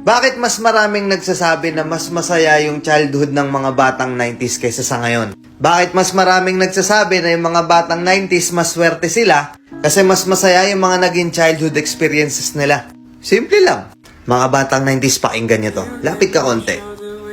Bakit mas maraming nagsasabi na mas masaya yung childhood ng mga batang 90s kaysa sa ngayon? Bakit mas maraming nagsasabi na yung mga batang 90s mas swerte sila kasi mas masaya yung mga naging childhood experiences nila? Simple lang. Mga batang 90s, pakinggan nyo to. Lapit ka konti.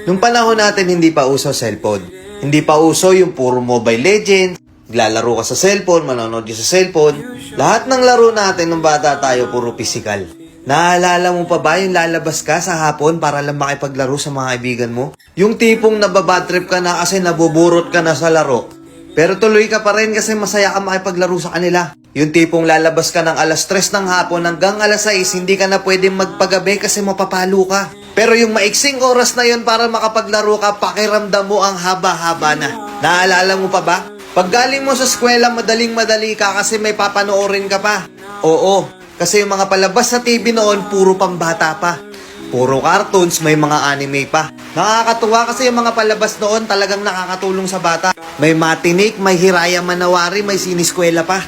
Nung panahon natin, hindi pa uso cellphone. Hindi pa uso yung puro Mobile Legends, naglalaro ka sa cellphone, manonood ka sa cellphone. Lahat ng laro natin nung bata tayo, puro physical. Naalala mo pa ba yung lalabas ka sa hapon para lang makipaglaro sa mga kaibigan mo? Yung tipong nababadtrip ka na kasi nabuburot ka na sa laro. Pero tuloy ka pa rin kasi masaya ka makipaglaro sa kanila. Yung tipong lalabas ka ng alas 3 ng hapon hanggang alas 6, hindi ka na pwedeng magpagabi kasi mapapalo ka. Pero yung maiksing oras na yon para makapaglaro ka, pakiramdam mo ang haba-haba na. Naalala mo pa ba? Pag galing mo sa eskwela, madaling-madali ka kasi may papanoorin ka pa. Oo, kasi yung mga palabas sa TV noon, puro pambata pa. Puro cartoons, may mga anime pa. Nakakatuwa kasi yung mga palabas noon talagang nakakatulong sa bata. May Matinik, may Hiraya Manawari, may Siniskwela pa.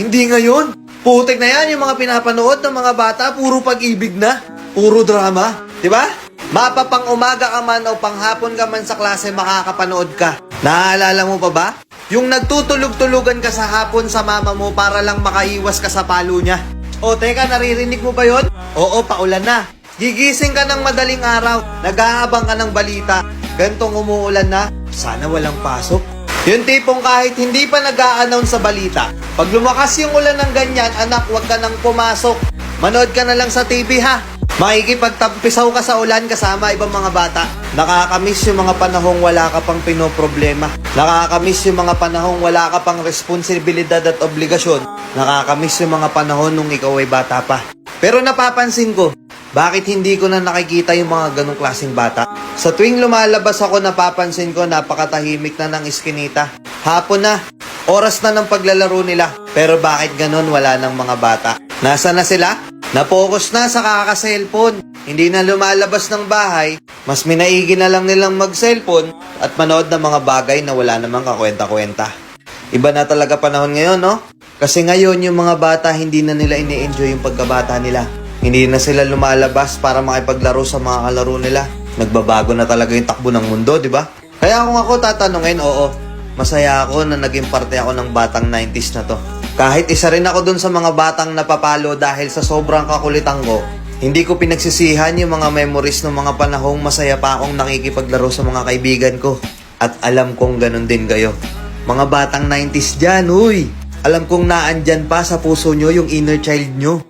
Hindi ngayon. Putik na yan yung mga pinapanood ng mga bata, puro pag-ibig na. Puro drama. Diba? Mapapang umaga ka man o panghapon ka man sa klase, makakapanood ka. Naalala mo pa ba? Yung nagtutulog-tulugan ka sa hapon sa mama mo para lang makaiwas ka sa palo niya. O teka, naririnig mo ba yon? Oo, paulan na. Gigising ka ng madaling araw, nag-aabang ka ng balita. Gantong umuulan na, sana walang pasok. Yung tipong kahit hindi pa nag-a-announce sa balita, pag lumakas yung ulan ng ganyan, anak, wag ka nang pumasok. Manood ka na lang sa TV ha. Makikipagtampisaw ka sa ulan kasama ibang mga bata. Nakakamiss yung mga panahong wala ka pang pinoproblema. Nakakamiss yung mga panahong wala ka pang responsibilidad at obligasyon. Nakakamiss yung mga panahon nung ikaw ay bata pa. Pero napapansin ko, bakit hindi ko na nakikita yung mga ganong klaseng bata? Sa tuwing lumalabas ako, napapansin ko napakatahimik na ng iskinita. Hapon na, oras na ng paglalaro nila. Pero bakit ganon wala ng mga bata? Nasa na sila? Napokus na sa kaka-cellphone. Hindi na lumalabas ng bahay. Mas minaigi na lang nilang mag-cellphone at manood ng mga bagay na wala namang kakwenta-kwenta. Iba na talaga panahon ngayon, no? Kasi ngayon yung mga bata hindi na nila ini-enjoy yung pagkabata nila. Hindi na sila lumalabas para makipaglaro sa mga kalaro nila. Nagbabago na talaga yung takbo ng mundo, di ba? Kaya kung ako tatanungin, oo, masaya ako na naging parte ako ng batang 90s na to. Kahit isa rin ako dun sa mga batang napapalo dahil sa sobrang kakulitan ko, hindi ko pinagsisihan yung mga memories ng mga panahong masaya pa akong nakikipaglaro sa mga kaibigan ko. At alam kong ganun din kayo. Mga batang 90s dyan, uy! Alam kong naandyan pa sa puso nyo yung inner child nyo.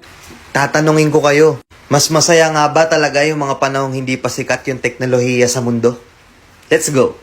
Tatanungin ko kayo, mas masaya nga ba talaga yung mga panahong hindi pa sikat yung teknolohiya sa mundo? Let's go!